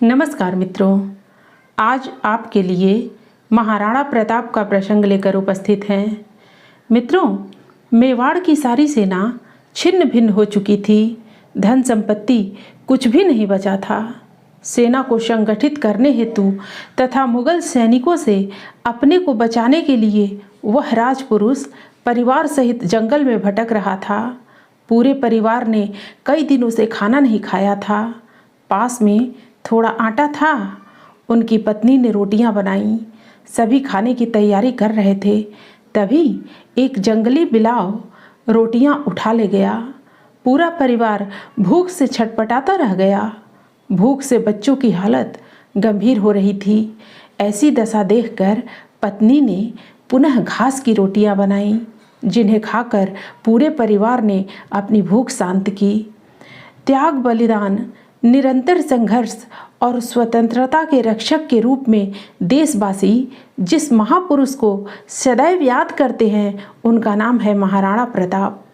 नमस्कार मित्रों, आज आपके लिए महाराणा प्रताप का प्रसंग लेकर उपस्थित हैं। मित्रों, मेवाड़ की सारी सेना छिन्न भिन्न हो चुकी थी। धन संपत्ति कुछ भी नहीं बचा था। सेना को संगठित करने हेतु तथा मुगल सैनिकों से अपने को बचाने के लिए वह राजपुरुष परिवार सहित जंगल में भटक रहा था। पूरे परिवार ने कई दिनों से खाना नहीं खाया था। पास में थोड़ा आटा था। उनकी पत्नी ने रोटियां बनाई। सभी खाने की तैयारी कर रहे थे। तभी एक जंगली बिलाव रोटियां उठा ले गया। पूरा परिवार भूख से छटपटाता रह गया। भूख से बच्चों की हालत गंभीर हो रही थी। ऐसी दशा देखकर पत्नी ने पुनः घास की रोटियां बनाई, जिन्हें खाकर पूरे परिवार ने अपनी भूख शांत की। त्याग, बलिदान, निरंतर संघर्ष और स्वतंत्रता के रक्षक के रूप में देशवासी जिस महापुरुष को सदैव याद करते हैं, उनका नाम है महाराणा प्रताप।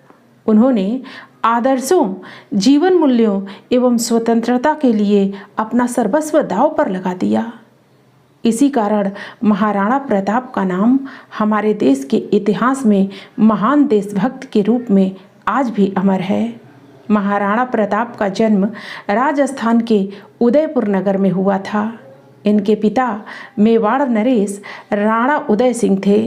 उन्होंने आदर्शों, जीवन मूल्यों एवं स्वतंत्रता के लिए अपना सर्वस्व दांव पर लगा दिया। इसी कारण महाराणा प्रताप का नाम हमारे देश के इतिहास में महान देशभक्त के रूप में आज भी अमर है। महाराणा प्रताप का जन्म राजस्थान के उदयपुर नगर में हुआ था। इनके पिता मेवाड़ नरेश राणा उदय सिंह थे।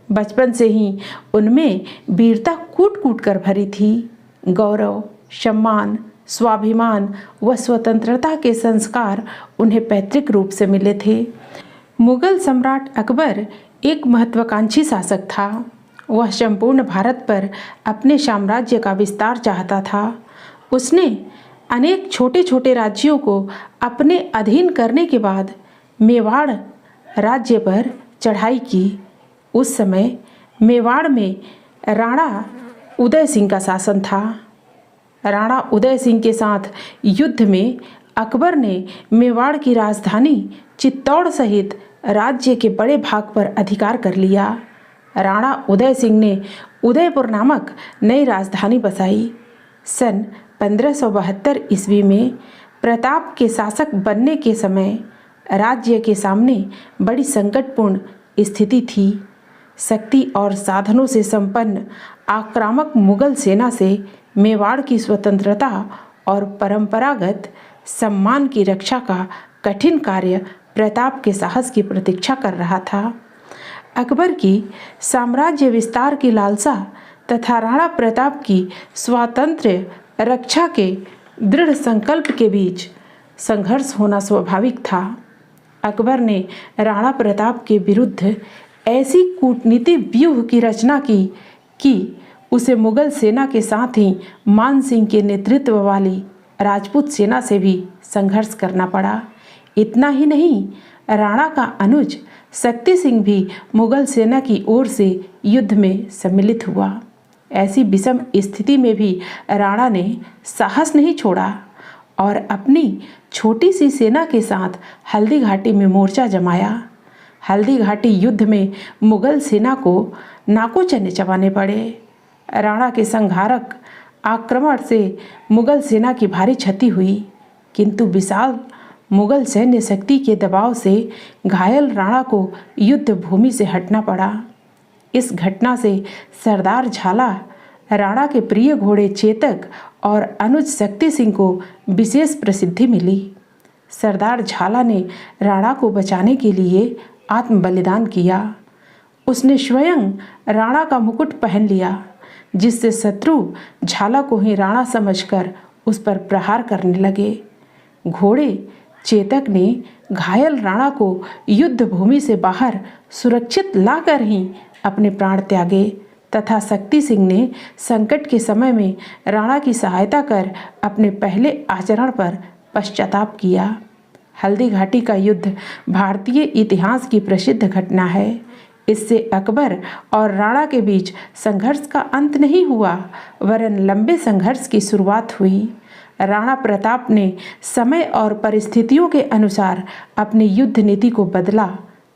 बचपन से ही उनमें वीरता कूट कूट कर भरी थी। गौरव, सम्मान, स्वाभिमान व स्वतंत्रता के संस्कार उन्हें पैतृक रूप से मिले थे। मुगल सम्राट अकबर एक महत्वाकांक्षी शासक था। वह संपूर्ण भारत पर अपने साम्राज्य का विस्तार चाहता था। उसने अनेक छोटे छोटे राज्यों को अपने अधीन करने के बाद मेवाड़ राज्य पर चढ़ाई की। उस समय मेवाड़ में राणा उदय सिंह का शासन था। राणा उदय सिंह के साथ युद्ध में अकबर ने मेवाड़ की राजधानी चित्तौड़ सहित राज्य के बड़े भाग पर अधिकार कर लिया। राणा उदय सिंह ने उदयपुर नामक नई राजधानी बसाई। सन 1572 ईस्वी में प्रताप के शासक बनने के समय राज्य के सामने बड़ी संकटपूर्ण स्थिति थी। शक्ति और साधनों से संपन्न आक्रामक मुगल सेना से मेवाड़ की स्वतंत्रता और परंपरागत सम्मान की रक्षा का कठिन कार्य प्रताप के साहस की प्रतीक्षा कर रहा था। अकबर की साम्राज्य विस्तार की लालसा तथा राणा प्रताप की स्वातंत्र्य रक्षा के दृढ़ संकल्प के बीच संघर्ष होना स्वाभाविक था। अकबर ने राणा प्रताप के विरुद्ध ऐसी कूटनीति व्यूह की रचना की कि उसे मुगल सेना के साथ ही मान सिंह के नेतृत्व वाली राजपूत सेना से भी संघर्ष करना पड़ा। इतना ही नहीं, राणा का अनुज शक्ति सिंह भी मुगल सेना की ओर से युद्ध में सम्मिलित हुआ। ऐसी विषम स्थिति में भी राणा ने साहस नहीं छोड़ा और अपनी छोटी सी सेना के साथ हल्दी घाटी में मोर्चा जमाया। हल्दी घाटी युद्ध में मुगल सेना को नाको चने चबाने पड़े। राणा के संहारक आक्रमण से मुगल सेना की भारी क्षति हुई, किंतु विशाल मुगल सैन्य शक्ति के दबाव से घायल राणा को युद्ध भूमि से हटना पड़ा। इस घटना से सरदार झाला, राणा के प्रिय घोड़े चेतक और अनुज शक्ति सिंह को विशेष प्रसिद्धि मिली। सरदार झाला ने राणा को बचाने के लिए आत्म बलिदान किया। उसने स्वयं राणा का मुकुट पहन लिया, जिससे शत्रु झाला को ही राणा समझकर उस पर प्रहार करने लगे। घोड़े चेतक ने घायल राणा को युद्ध भूमि से बाहर सुरक्षित लाकर ही अपने प्राण त्यागे तथा शक्ति सिंह ने संकट के समय में राणा की सहायता कर अपने पहले आचरण पर पश्चाताप किया। हल्दी घाटी का युद्ध भारतीय इतिहास की प्रसिद्ध घटना है। इससे अकबर और राणा के बीच संघर्ष का अंत नहीं हुआ, वरन लंबे संघर्ष की शुरुआत हुई। राणा प्रताप ने समय और परिस्थितियों के अनुसार अपनी युद्ध नीति को बदला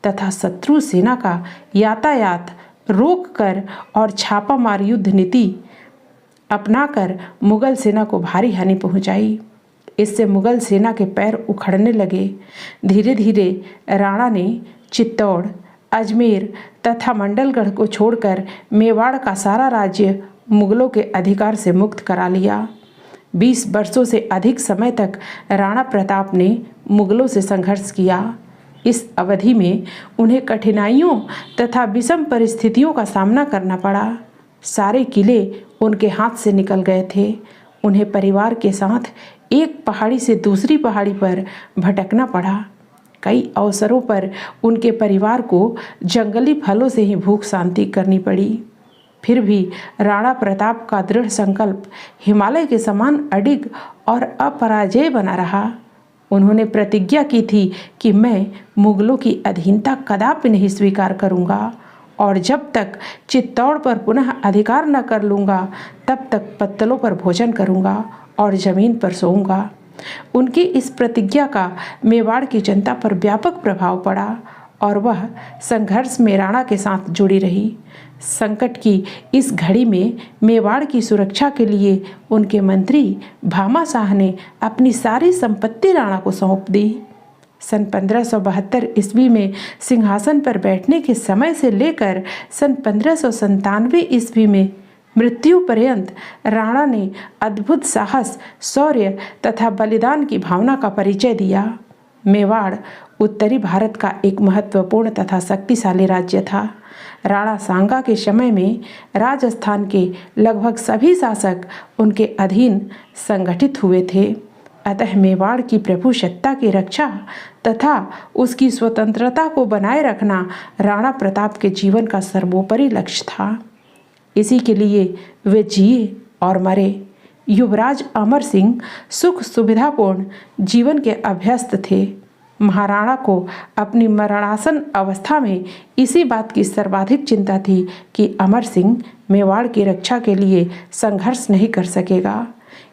तथा शत्रु सेना का यातायात रोककर और छापामार युद्ध नीति अपनाकर मुगल सेना को भारी हानि पहुंचाई। इससे मुगल सेना के पैर उखड़ने लगे। धीरे धीरे राणा ने चित्तौड़, अजमेर तथा मंडलगढ़ को छोड़कर मेवाड़ का सारा राज्य मुगलों के अधिकार से मुक्त करा लिया। 20 वर्षों से अधिक समय तक राणा प्रताप ने मुगलों से संघर्ष किया। इस अवधि में उन्हें कठिनाइयों तथा विषम परिस्थितियों का सामना करना पड़ा। सारे किले उनके हाथ से निकल गए थे। उन्हें परिवार के साथ एक पहाड़ी से दूसरी पहाड़ी पर भटकना पड़ा। कई अवसरों पर उनके परिवार को जंगली फलों से ही भूख शांति करनी पड़ी। फिर भी राणा प्रताप का दृढ़ संकल्प हिमालय के समान अडिग और अपराजेय बना रहा। उन्होंने प्रतिज्ञा की थी कि मैं मुगलों की अधीनता कदापि नहीं स्वीकार करूंगा और जब तक चित्तौड़ पर पुनः अधिकार न कर लूँगा तब तक पत्तलों पर भोजन करूँगा और ज़मीन पर सोऊंगा। उनकी इस प्रतिज्ञा का मेवाड़ की जनता पर व्यापक प्रभाव पड़ा और वह संघर्ष में राणा के साथ जुड़ी रही। संकट की इस घड़ी में मेवाड़ की सुरक्षा के लिए उनके मंत्री भामा शाह ने अपनी सारी संपत्ति राणा को सौंप दी। सन 1572 ईस्वी में सिंहासन पर बैठने के समय से लेकर सन 1597 ईस्वी में मृत्यु पर्यंत राणा ने अद्भुत साहस, शौर्य तथा बलिदान की भावना का परिचय दिया। मेवाड़ उत्तरी भारत का एक महत्वपूर्ण तथा शक्तिशाली राज्य था। राणा सांगा के समय में राजस्थान के लगभग सभी शासक उनके अधीन संगठित हुए थे। अतः मेवाड़ की प्रभुसत्ता की रक्षा तथा उसकी स्वतंत्रता को बनाए रखना राणा प्रताप के जीवन का सर्वोपरि लक्ष्य था। इसी के लिए वे जिए और मरे। युवराज अमर सिंह सुख सुविधापूर्ण जीवन के अभ्यस्त थे। महाराणा को अपनी मरणासन अवस्था में इसी बात की सर्वाधिक चिंता थी कि अमर सिंह मेवाड़ की रक्षा के लिए संघर्ष नहीं कर सकेगा।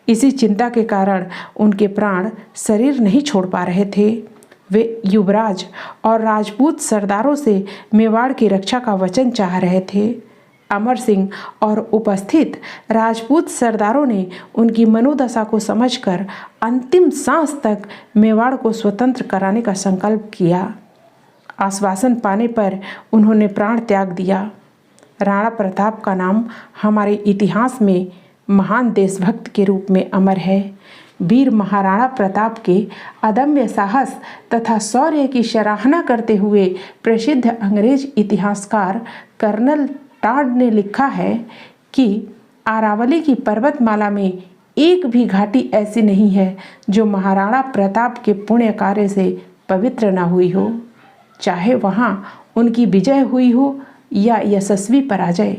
इसी चिंता के कारण उनके प्राण शरीर नहीं छोड़ पा रहे थे। वे युवराज और राजपूत सरदारों से मेवाड़ की रक्षा का वचन चाह रहे थे। अमर सिंह और उपस्थित राजपूत सरदारों ने उनकी मनोदशा को समझकर अंतिम सांस तक मेवाड़ को स्वतंत्र कराने का संकल्प किया। आश्वासन पाने पर उन्होंने प्राण त्याग दिया। राणा प्रताप का नाम हमारे इतिहास में महान देशभक्त के रूप में अमर है। वीर महाराणा प्रताप के अदम्य साहस तथा शौर्य की सराहना करते हुए प्रसिद्ध अंग्रेज इतिहासकार कर्नल टॉड ने लिखा है कि अरावली की पर्वतमाला में एक भी घाटी ऐसी नहीं है जो महाराणा प्रताप के पुण्य कार्य से पवित्र न हुई हो, चाहे वहाँ उनकी विजय हुई हो या यशस्वी पराजय।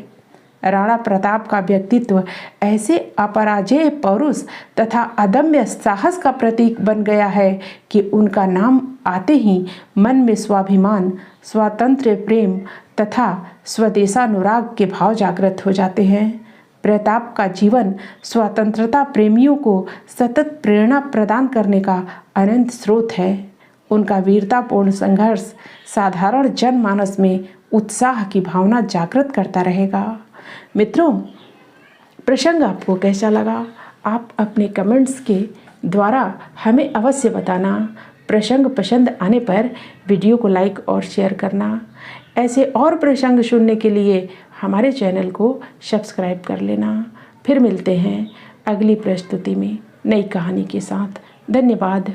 राणा प्रताप का व्यक्तित्व ऐसे अपराजेय पौरुष तथा अदम्य साहस का प्रतीक बन गया है कि उनका नाम आते ही मन में स्वाभिमान, स्वातंत्र्य प्रेम तथा स्वदेशानुराग के भाव जागृत हो जाते हैं। प्रताप का जीवन स्वतंत्रता प्रेमियों को सतत प्रेरणा प्रदान करने का अनंत स्रोत है। उनका वीरतापूर्ण संघर्ष साधारण जनमानस में उत्साह की भावना जागृत करता रहेगा। मित्रों, प्रसंग आपको कैसा लगा? आप अपने कमेंट्स के द्वारा हमें अवश्य बताना। प्रसंग पसंद आने पर वीडियो को लाइक और शेयर करना। ऐसे और प्रसंग सुनने के लिए हमारे चैनल को सब्सक्राइब कर लेना। फिर मिलते हैं अगली प्रस्तुति में नई कहानी के साथ। धन्यवाद।